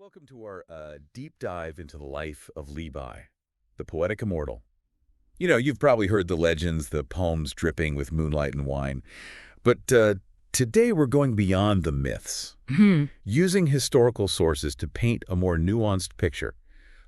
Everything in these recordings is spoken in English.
Welcome to our deep dive into the life of Li Bai, the poetic immortal. You've probably heard the legends, the poems dripping with moonlight and wine, but today we're going beyond the myths, using historical sources to paint a more nuanced picture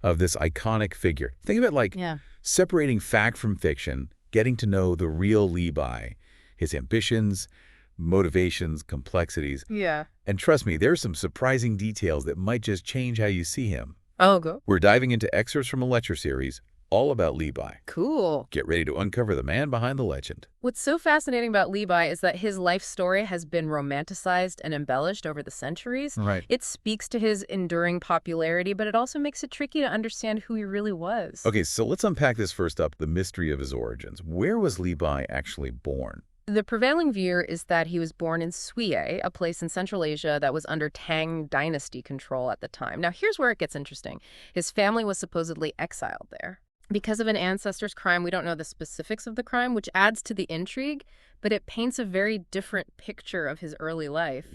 of this iconic figure. Think of it like separating fact from fiction, getting to know the real Li Bai, his ambitions, motivations, complexities. Yeah. And trust me, there's some surprising details that might just change how you see him. Oh, go. We're diving into excerpts from a lecture series all about Li Bai. Cool. Get ready to uncover the man behind the legend. What's so fascinating about Li Bai is that his life story has been romanticized and embellished over the centuries. Right. It speaks to his enduring popularity, but it also makes it tricky to understand who he really was. Okay, so let's unpack this first up, the mystery of his origins. Where was Li Bai actually born? The prevailing view is that he was born in Sui, a place in Central Asia that was under Tang Dynasty control at the time. Now, here's where it gets interesting. His family was supposedly exiled there. Because of an ancestor's crime, we don't know the specifics of the crime, which adds to the intrigue, but it paints a very different picture of his early life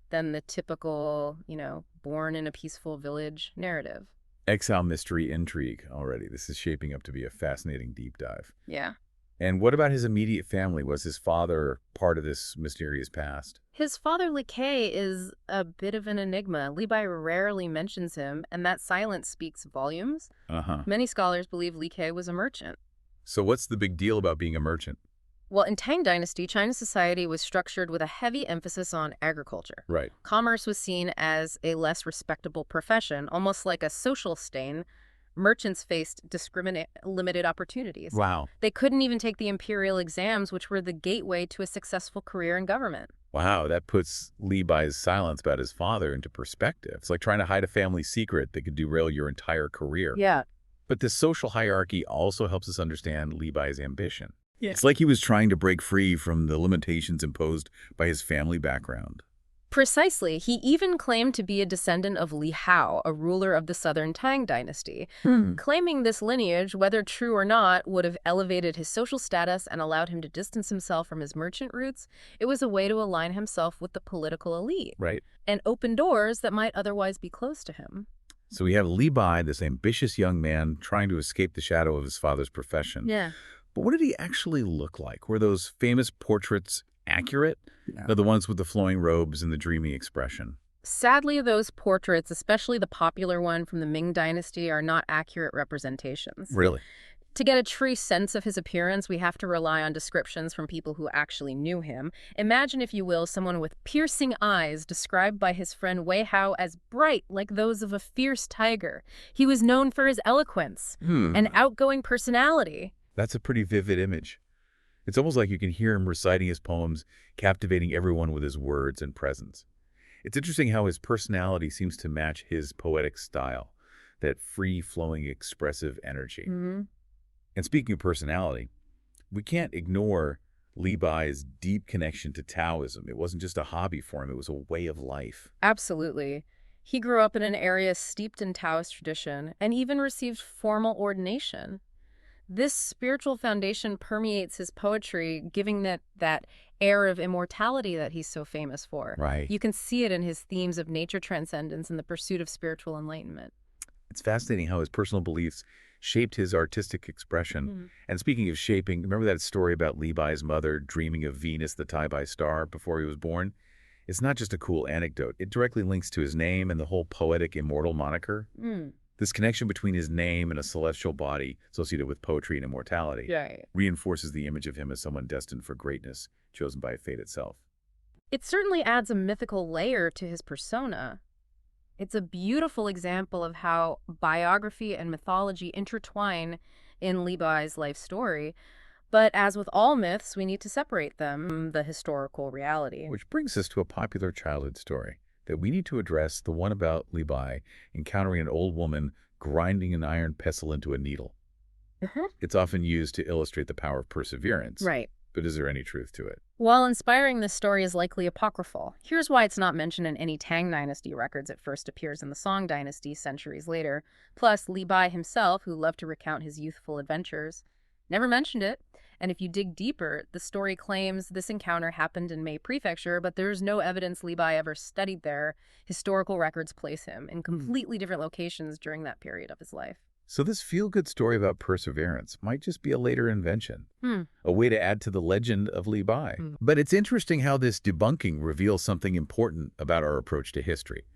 than the typical, born in a peaceful village narrative. Exile, mystery, intrigue already. This is shaping up to be a fascinating deep dive. Yeah. And what about his immediate family? Was his father part of this mysterious past? His father, Li Bai, is a bit of an enigma. Li Bai rarely mentions him, and that silence speaks volumes. Many scholars believe Li Bai was a merchant. So what's the big deal about being a merchant? Well, in Tang Dynasty, China's society was structured with a heavy emphasis on agriculture. Right. Commerce was seen as a less respectable profession, almost like a social stain. Merchants faced limited opportunities. Wow. They couldn't even take the imperial exams, which were the gateway to a successful career in government. Wow, that puts Li Bai's silence about his father into perspective. It's like trying to hide a family secret that could derail your entire career. Yeah. But this social hierarchy also helps us understand Li Bai's ambition. It's like he was trying to break free from the limitations imposed by his family background. Precisely. He even claimed to be a descendant of Li Hao, a ruler of the southern Tang dynasty. Claiming this lineage, whether true or not, would have elevated his social status and allowed him to distance himself from his merchant roots. It was a way to align himself with the political elite. Right. And open doors that might otherwise be closed to him. So we have Li Bai, this ambitious young man trying to escape the shadow of his father's profession. Yeah. But what did he actually look like? Were those famous portraits accurate? The ones with the flowing robes and the dreamy expression. Sadly, those portraits, especially the popular one from the Ming Dynasty, are not accurate representations. Really? To get a true sense of his appearance, we have to rely on descriptions from people who actually knew him. Imagine, if you will, someone with piercing eyes described by his friend Wei Hao as bright like those of a fierce tiger. He was known for his eloquence and outgoing personality. That's a pretty vivid image. It's almost like you can hear him reciting his poems, captivating everyone with his words and presence. It's interesting how his personality seems to match his poetic style, that free-flowing, expressive energy. And speaking of personality, we can't ignore Li Bai's deep connection to Taoism. It wasn't just a hobby for him, it was a way of life. Absolutely. He grew up in an area steeped in Taoist tradition and even received formal ordination. This spiritual foundation permeates his poetry, giving that air of immortality that he's so famous for. Right. You can see it in his themes of nature transcendence and the pursuit of spiritual enlightenment. It's fascinating how his personal beliefs shaped his artistic expression. And speaking of shaping, remember that story about Li Bai's mother dreaming of Venus, the Tai-Bai star, before he was born? It's not just a cool anecdote. It directly links to his name and the whole poetic immortal moniker. This connection between his name and a celestial body associated with poetry and immortality reinforces the image of him as someone destined for greatness, chosen by fate itself. It certainly adds a mythical layer to his persona. It's a beautiful example of how biography and mythology intertwine in Li Bai's life story. But as with all myths, we need to separate them from the historical reality. Which brings us to a popular childhood story that we need to address, the one about Li Bai encountering an old woman grinding an iron pestle into a needle. It's often used to illustrate the power of perseverance. Right. But is there any truth to it? While inspiring, this story is likely apocryphal. Here's why it's not mentioned in any Tang Dynasty records. It first appears in the Song Dynasty centuries later. Plus, Li Bai himself, who loved to recount his youthful adventures, never mentioned it. And if you dig deeper, the story claims this encounter happened in Mei Prefecture, but there's no evidence Li Bai ever studied there. Historical records place him in completely different locations during that period of his life. So this feel-good story about perseverance might just be a later invention, a way to add to the legend of Li Bai. But it's interesting how this debunking reveals something important about our approach to history.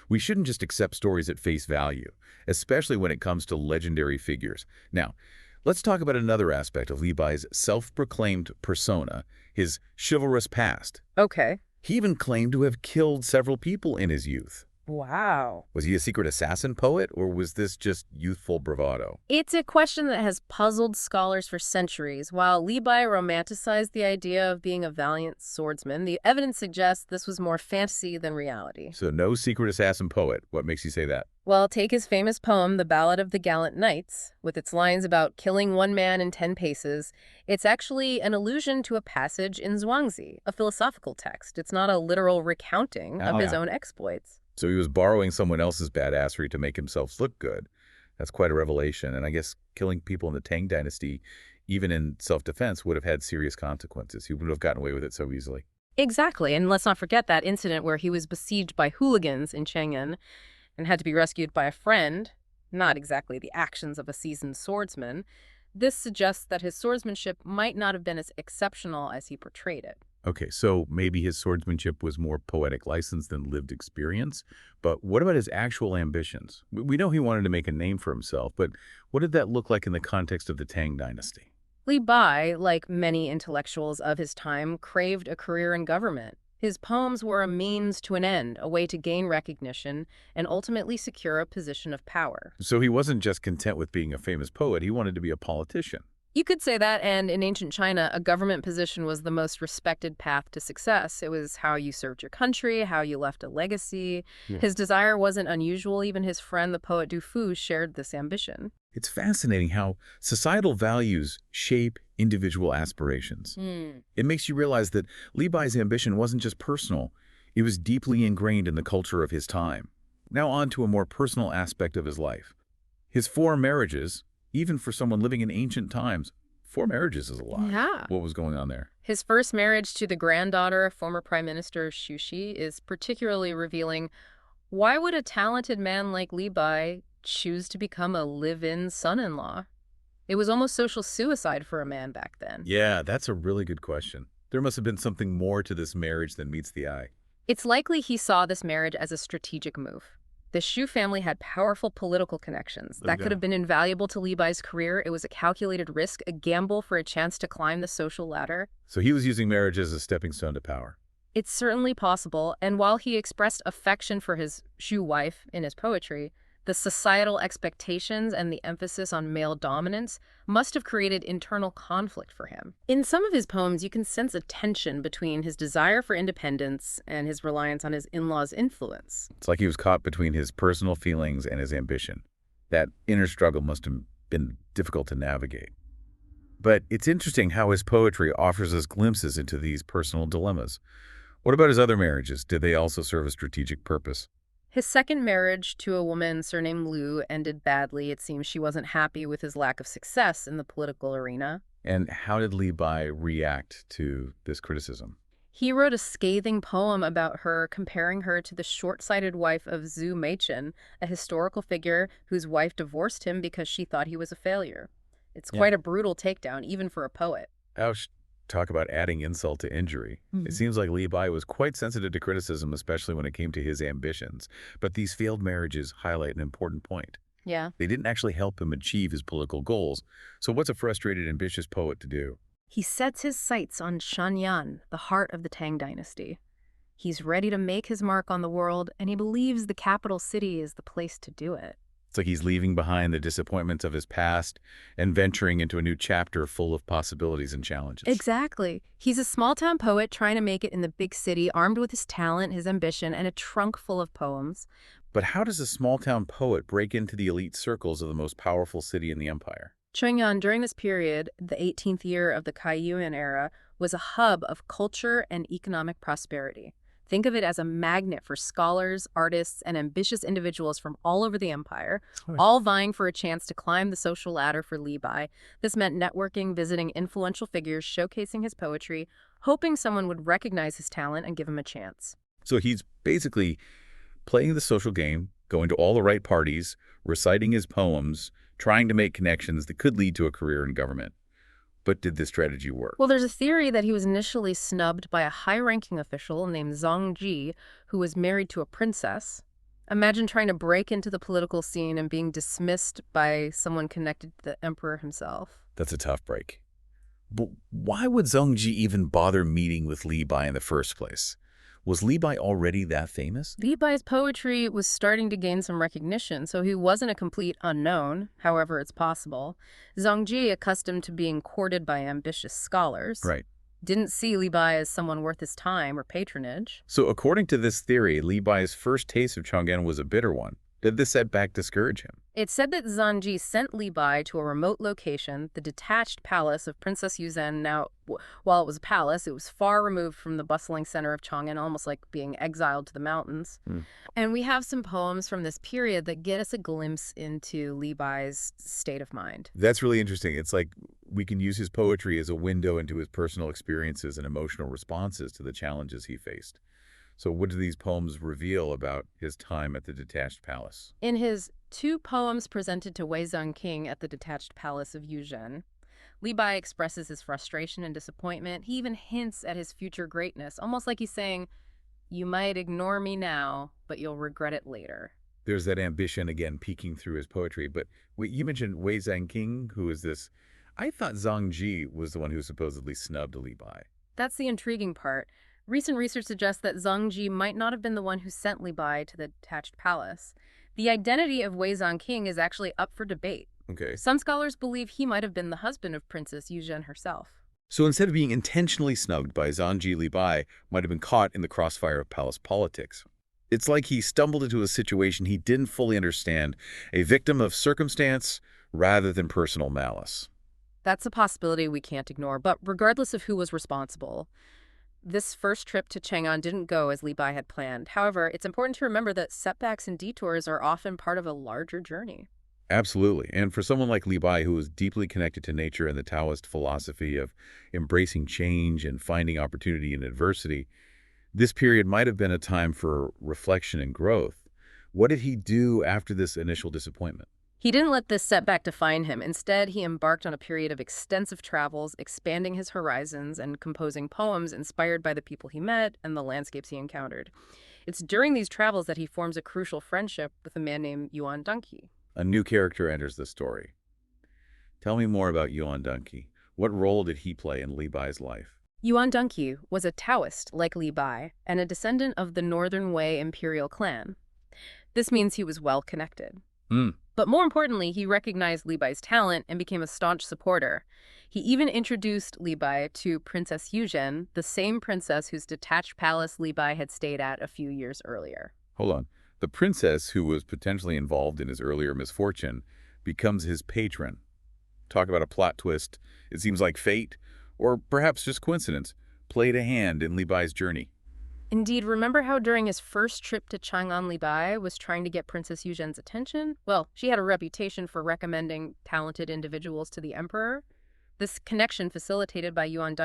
We shouldn't just accept stories at face value, especially when it comes to legendary figures. Now, let's talk about another aspect of Li Bai's self-proclaimed persona, his chivalrous past. Okay. He even claimed to have killed several people in his youth. Wow. Was he a secret assassin poet, or was this just youthful bravado? It's a question that has puzzled scholars for centuries. While Li Bai romanticized the idea of being a valiant swordsman, the evidence suggests this was more fantasy than reality. So no secret assassin poet. What makes you say that? Well, take his famous poem, The Ballad of the Gallant Knights, with its lines about killing one man in 10 paces. It's actually an allusion to a passage in Zhuangzi, a philosophical text. It's not a literal recounting of his own exploits. So he was borrowing someone else's badassery to make himself look good. That's quite a revelation. And I guess killing people in the Tang Dynasty, even in self-defense, would have had serious consequences. He wouldn't have gotten away with it so easily. Exactly. And let's not forget that incident where he was besieged by hooligans in Chang'an and had to be rescued by a friend, not exactly the actions of a seasoned swordsman. This suggests that his swordsmanship might not have been as exceptional as he portrayed it. Okay, so maybe his swordsmanship was more poetic license than lived experience. But what about his actual ambitions? We know he wanted to make a name for himself, but what did that look like in the context of the Tang Dynasty? Li Bai, like many intellectuals of his time, craved a career in government. His poems were a means to an end, a way to gain recognition and ultimately secure a position of power. So he wasn't just content with being a famous poet, he wanted to be a politician. You could say that, and in ancient China, a government position was the most respected path to success. It was how you served your country, how you left a legacy. Yeah. His desire wasn't unusual. Even his friend, the poet Du Fu, shared this ambition. It's fascinating how societal values shape individual aspirations. It makes you realize that Li Bai's ambition wasn't just personal, it was deeply ingrained in the culture of his time. Now on to a more personal aspect of his life. His 4 marriages. Even for someone living in ancient times, 4 marriages is a lot. Yeah. What was going on there? His first marriage to the granddaughter of former Prime Minister Xu Shi is particularly revealing. Why would a talented man like Li Bai choose to become a live-in son-in-law? It was almost social suicide for a man back then. Yeah, that's a really good question. There must have been something more to this marriage than meets the eye. It's likely he saw this marriage as a strategic move. The Xu family had powerful political connections. That could have been invaluable to Li Bai's career. It was a calculated risk, a gamble for a chance to climb the social ladder. So he was using marriage as a stepping stone to power. It's certainly possible, and while he expressed affection for his Xu wife in his poetry, the societal expectations and the emphasis on male dominance must have created internal conflict for him. In some of his poems, you can sense a tension between his desire for independence and his reliance on his in-laws' influence. It's like he was caught between his personal feelings and his ambition. That inner struggle must have been difficult to navigate. But it's interesting how his poetry offers us glimpses into these personal dilemmas. What about his other marriages? Did they also serve a strategic purpose? His second marriage to a woman surnamed Liu ended badly. It seems she wasn't happy with his lack of success in the political arena. And how did Li Bai react to this criticism? He wrote a scathing poem about her, comparing her to the short-sighted wife of Zhu Meichen, a historical figure whose wife divorced him because she thought he was a failure. It's quite a brutal takedown, even for a poet. Ouch. Talk about adding insult to injury. It seems like Li Bai was quite sensitive to criticism, especially when it came to his ambitions. But these failed marriages highlight an important point. Yeah. They didn't actually help him achieve his political goals. So what's a frustrated, ambitious poet to do? He sets his sights on Shang'an, the heart of the Tang Dynasty. He's ready to make his mark on the world, and he believes the capital city is the place to do it. It's like he's leaving behind the disappointments of his past and venturing into a new chapter full of possibilities and challenges. Exactly. He's a small-town poet trying to make it in the big city, armed with his talent, his ambition, and a trunk full of poems. But how does a small-town poet break into the elite circles of the most powerful city in the empire? Chang'an, during this period, the 18th year of the Kaiyuan era, was a hub of culture and economic prosperity. Think of it as a magnet for scholars, artists, and ambitious individuals from all over the empire, Right. all vying for a chance to climb the social ladder for Li Bai. This meant networking, visiting influential figures, showcasing his poetry, hoping someone would recognize his talent and give him a chance. So he's basically playing the social game, going to all the right parties, reciting his poems, trying to make connections that could lead to a career in government. But did this strategy work? Well, there's a theory that he was initially snubbed by a high-ranking official named Zhang, who was married to a princess. Imagine trying to break into the political scene and being dismissed by someone connected to the emperor himself. That's a tough break. But why would Zhang even bother meeting with Li Bai in the first place? Was Li Bai already that famous? Li Bai's poetry was starting to gain some recognition, so he wasn't a complete unknown, however it's possible. Zhang, accustomed to being courted by ambitious scholars, Right. didn't see Li Bai as someone worth his time or patronage. So according to this theory, Li Bai's first taste of Chang'an was a bitter one. Did this setback discourage him? It's said that Zhang sent Li Bai to a remote location, the detached palace of Princess YuZhen. Now, while it was a palace, it was far removed from the bustling center of Chang'an, almost like being exiled to the mountains. And we have some poems from this period that get us a glimpse into Li Bai's state of mind. That's really interesting. It's like we can use his poetry as a window into his personal experiences and emotional responses to the challenges he faced. So what do these poems reveal about his time at the detached palace? In his two poems presented to Weizang King at the detached palace of YuZhen, Li Bai expresses his frustration and disappointment. He even hints at his future greatness, almost like he's saying, "You might ignore me now, but you'll regret it later." There's that ambition again peeking through his poetry. But wait, you mentioned Wei King, who is this? I thought Zhang Ji was the one who supposedly snubbed Li Bai. That's the intriguing part. Recent research suggests that Zhang might not have been the one who sent Li Bai to the detached palace. The identity of Weizang King is actually up for debate. Okay. Some scholars believe he might have been the husband of Princess YuZhen herself. So instead of being intentionally snubbed by Zhang Ji, Li Bai might have been caught in the crossfire of palace politics. It's like he stumbled into a situation he didn't fully understand, a victim of circumstance rather than personal malice. That's a possibility we can't ignore, but regardless of who was responsible, this first trip to Chang'an didn't go as Li Bai had planned. However, it's important to remember that setbacks and detours are often part of a larger journey. Absolutely. And for someone like Li Bai, who is deeply connected to nature and the Taoist philosophy of embracing change and finding opportunity in adversity, this period might have been a time for reflection and growth. What did he do after this initial disappointment? He didn't let this setback define him. Instead, he embarked on a period of extensive travels, expanding his horizons and composing poems inspired by the people he met and the landscapes he encountered. It's during these travels that he forms a crucial friendship with a man named Yuan. A new character enters the story. Tell me more about Yuan. What role did he play in Li Bai's life? Yuan was a Taoist like Li Bai and a descendant of the Northern Wei imperial clan. This means he was well connected. But more importantly, he recognized Li Bai's talent and became a staunch supporter. He even introduced Li Bai to Princess YuZhen, the same princess whose detached palace Li Bai had stayed at a few years earlier. Hold on. The princess who was potentially involved in his earlier misfortune becomes his patron. Talk about a plot twist. It seems like fate, or perhaps just coincidence, played a hand in Li Bai's journey. Indeed, remember how during his first trip to Chang'an, Li Bai was trying to get Princess YuZhen's attention? Well, she had a reputation for recommending talented individuals to the emperor. This connection facilitated by Yuan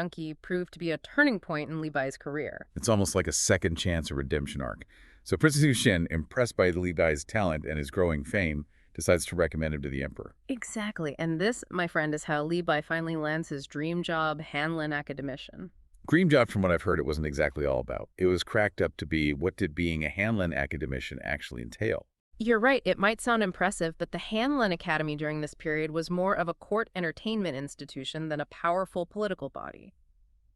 proved to be a turning point in Li Bai's career. It's almost like a second chance or redemption arc. So Princess YuZhen, impressed by Li Bai's talent and his growing fame, decides to recommend him to the emperor. Exactly. And this, my friend, is how Li Bai finally lands his dream job, Hanlin academician. Dream job, from what I've heard, it wasn't exactly all about. It was cracked up to be, what did being a Hanlin academician actually entail? You're right, it might sound impressive, but the Hanlin Academy during this period was more of a court entertainment institution than a powerful political body.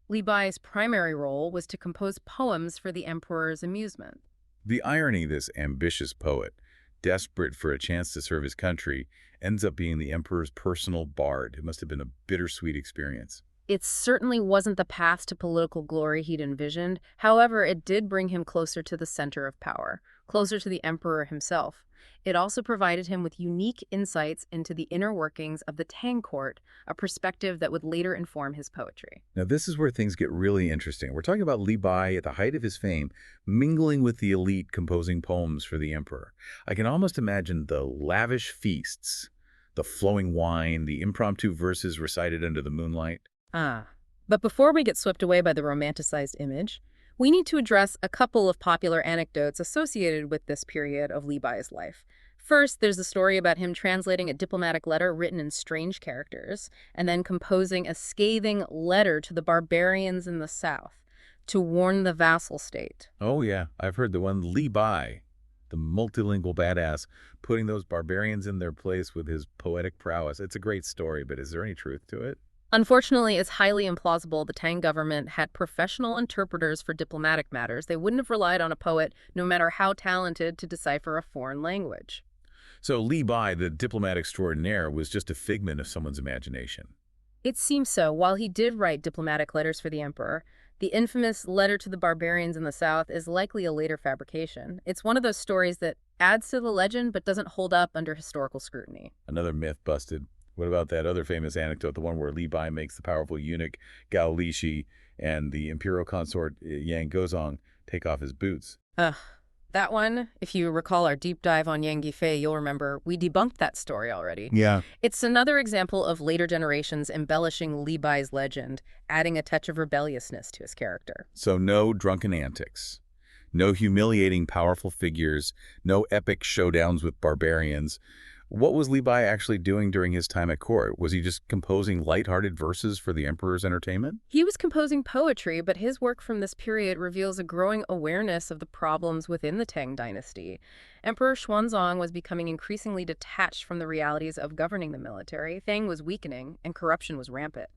Li Bai's primary role was to compose poems for the emperor's amusement. The irony, this ambitious poet, desperate for a chance to serve his country, ends up being the emperor's personal bard. It must have been a bittersweet experience. It certainly wasn't the path to political glory he'd envisioned. However, it did bring him closer to the center of power, closer to the emperor himself. It also provided him with unique insights into the inner workings of the Tang court, a perspective that would later inform his poetry. Now, this is where things get really interesting. We're talking about Li Bai at the height of his fame, mingling with the elite composing poems for the emperor. I can almost imagine the lavish feasts, the flowing wine, the impromptu verses recited under the moonlight. Ah, but before we get swept away by the romanticized image, we need to address a couple of popular anecdotes associated with this period of Li Bai's life. First, there's a story about him translating a diplomatic letter written in strange characters, and then composing a scathing letter to the barbarians in the south to warn the vassal state. Oh yeah, I've heard the one Li Bai, the multilingual badass, putting those barbarians in their place with his poetic prowess. It's a great story, but is there any truth to it? Unfortunately, it's highly implausible the Tang government had professional interpreters for diplomatic matters. They wouldn't have relied on a poet, no matter how talented, to decipher a foreign language. So Li Bai, the diplomat extraordinaire, was just a figment of someone's imagination. It seems so. While he did write diplomatic letters for the emperor, the infamous letter to the barbarians in the south is likely a later fabrication. It's one of those stories that adds to the legend but doesn't hold up under historical scrutiny. Another myth busted. What about that other famous anecdote, the one where Li Bai makes the powerful eunuch Gao Lishi and the imperial consort Yang Gozong take off his boots? Ugh. That one, if you recall our deep dive on Yang Guifei, you'll remember we debunked that story already. Yeah. It's another example of later generations embellishing Li Bai's legend, adding a touch of rebelliousness to his character. So no drunken antics, no humiliating powerful figures, no epic showdowns with barbarians. What was Li Bai actually doing during his time at court? Was he just composing lighthearted verses for the emperor's entertainment? He was composing poetry, but his work from this period reveals a growing awareness of the problems within the Tang dynasty. Emperor Xuanzang was becoming increasingly detached from the realities of governing the military. Tang was weakening, and corruption was rampant.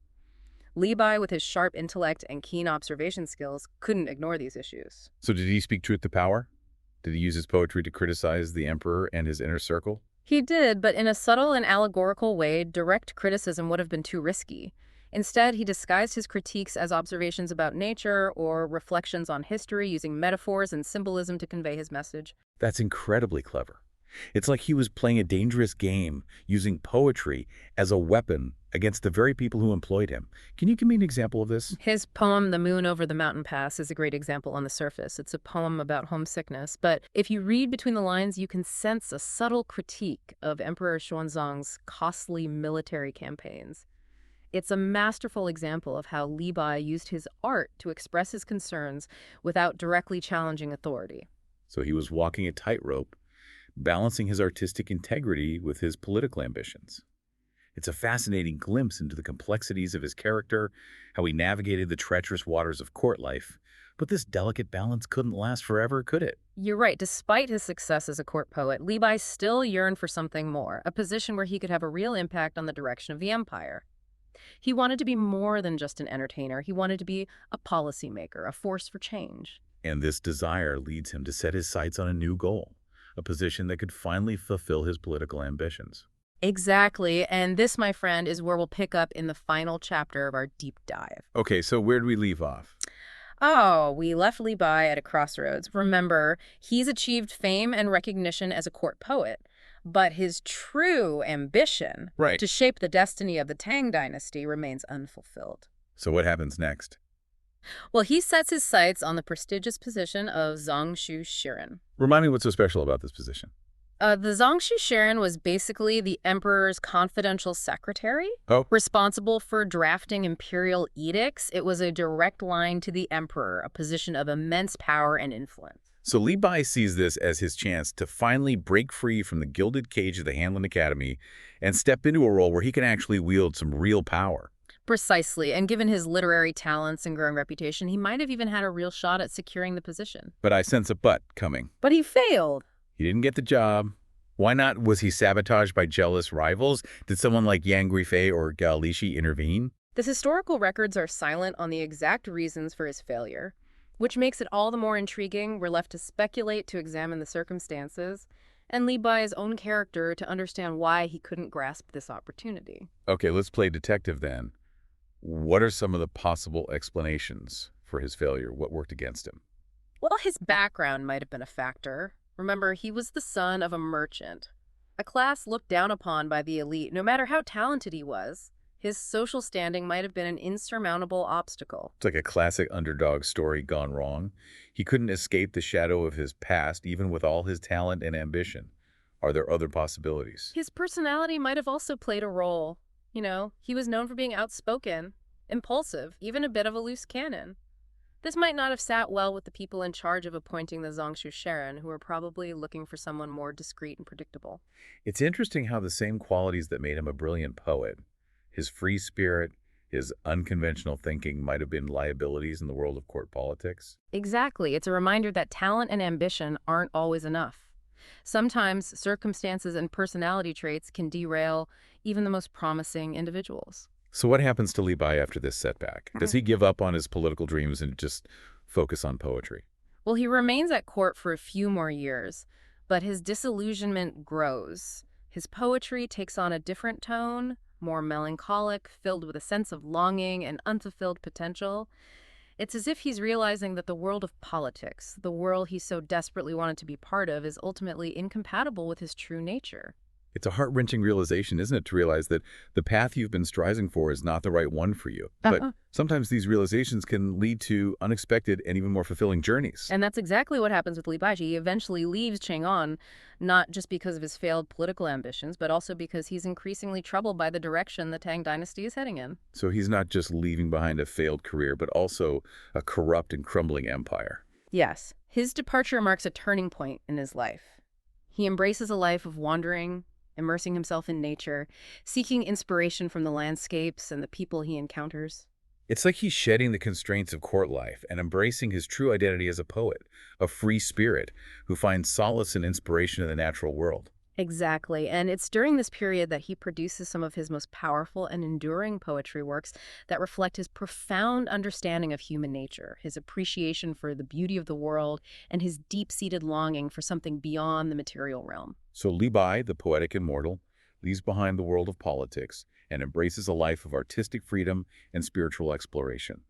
Li Bai, with his sharp intellect and keen observation skills, couldn't ignore these issues. So did he speak truth to power? Did he use his poetry to criticize the emperor and his inner circle? He did, but in a subtle and allegorical way. Direct criticism would have been too risky. Instead, he disguised his critiques as observations about nature or reflections on history, using metaphors and symbolism to convey his message. That's incredibly clever. It's like he was playing a dangerous game, using poetry as a weapon against the very people who employed him. Can you give me an example of this? His poem, The Moon Over the Mountain Pass, is a great example on the surface. It's a poem about homesickness, but if you read between the lines, you can sense a subtle critique of Emperor Xuanzang's costly military campaigns. It's a masterful example of how Li Bai used his art to express his concerns without directly challenging authority. So he was walking a tightrope, balancing his artistic integrity with his political ambitions. It's a fascinating glimpse into the complexities of his character, how he navigated the treacherous waters of court life. But this delicate balance couldn't last forever, could it? You're right. Despite his success as a court poet, Li Bai still yearned for something more, a position where he could have a real impact on the direction of the empire. He wanted to be more than just an entertainer. He wanted to be a policymaker, a force for change. And this desire leads him to set his sights on a new goal, a position that could finally fulfill his political ambitions. Exactly, and this, my friend, is where we'll pick up in the final chapter of our deep dive. Okay, so where do we leave off? Oh, we left Li Bai at a crossroads. Remember, he's achieved fame and recognition as a court poet, but his true ambition Right. to shape the destiny of the Tang dynasty remains unfulfilled. So what happens next? Well, he sets his sights on the prestigious position of Zangshu Shiren. Remind me what's so special about this position. The Zangshu Shiren was basically the emperor's confidential secretary, Oh. responsible for drafting imperial edicts. It was a direct line to the emperor, a position of immense power and influence. So Li Bai sees this as his chance to finally break free from the gilded cage of the Hanlon Academy and step into a role where he can actually wield some real power. Precisely, and given his literary talents and growing reputation, he might have even had a real shot at securing the position. But I sense a but coming. But he failed. He didn't get the job. Why not? Was he sabotaged by jealous rivals? Did someone like Yang Guifei or Gao Lishi intervene? The historical records are silent on the exact reasons for his failure, which makes it all the more intriguing. We're left to speculate, to examine the circumstances, and Li Bai's own character to understand why he couldn't grasp this opportunity. Okay, let's play detective then. What are some of the possible explanations for his failure? What worked against him? Well, his background might have been a factor. Remember, he was the son of a merchant, a class looked down upon by the elite, no matter how talented he was. His social standing might have been an insurmountable obstacle. It's like a classic underdog story gone wrong. He couldn't escape the shadow of his past, even with all his talent and ambition. Are there other possibilities? His personality might have also played a role. He was known for being outspoken, impulsive, even a bit of a loose cannon. This might not have sat well with the people in charge of appointing the Zhongshu Sharon, who were probably looking for someone more discreet and predictable. It's interesting how the same qualities that made him a brilliant poet, his free spirit, his unconventional thinking, might have been liabilities in the world of court politics. Exactly. It's a reminder that talent and ambition aren't always enough. Sometimes circumstances and personality traits can derail even the most promising individuals. So what happens to Li Bai after this setback? Does he give up on his political dreams and just focus on poetry? Well, he remains at court for a few more years, but his disillusionment grows. His poetry takes on a different tone, more melancholic, filled with a sense of longing and unfulfilled potential. It's as if he's realizing that the world of politics, the world he so desperately wanted to be part of, is ultimately incompatible with his true nature. It's a heart-wrenching realization, isn't it, to realize that the path you've been striving for is not the right one for you. But sometimes these realizations can lead to unexpected and even more fulfilling journeys. And that's exactly what happens with Li Bai. He eventually leaves Chang'an, not just because of his failed political ambitions, but also because he's increasingly troubled by the direction the Tang Dynasty is heading in. So he's not just leaving behind a failed career, but also a corrupt and crumbling empire. Yes, his departure marks a turning point in his life. He embraces a life of wandering, immersing himself in nature, seeking inspiration from the landscapes and the people he encounters. It's like he's shedding the constraints of court life and embracing his true identity as a poet, a free spirit who finds solace and inspiration in the natural world. Exactly, and it's during this period that he produces some of his most powerful and enduring poetry works that reflect his profound understanding of human nature, his appreciation for the beauty of the world, and his deep-seated longing for something beyond the material realm. So Li Bai, the poetic immortal, leaves behind the world of politics and embraces a life of artistic freedom and spiritual exploration.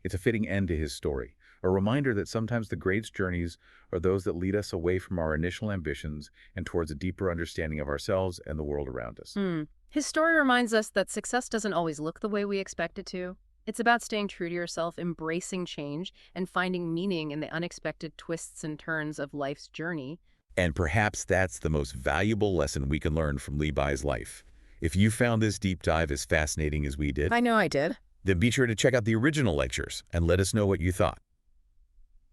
It's a fitting end to his story, a reminder that sometimes the greatest journeys are those that lead us away from our initial ambitions and towards a deeper understanding of ourselves and the world around us. His story reminds us that success doesn't always look the way we expect it to. It's about staying true to yourself, embracing change, and finding meaning in the unexpected twists and turns of life's journey. And perhaps that's the most valuable lesson we can learn from Li Bai's life. If you found this deep dive as fascinating as we did, I know I did. then be sure to check out the original lectures and let us know what you thought.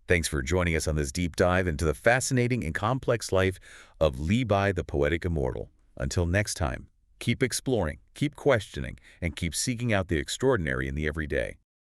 Thanks for joining us on this deep dive into the fascinating and complex life of Li Bai, the poetic immortal. Until next time, keep exploring, keep questioning, and keep seeking out the extraordinary in the everyday.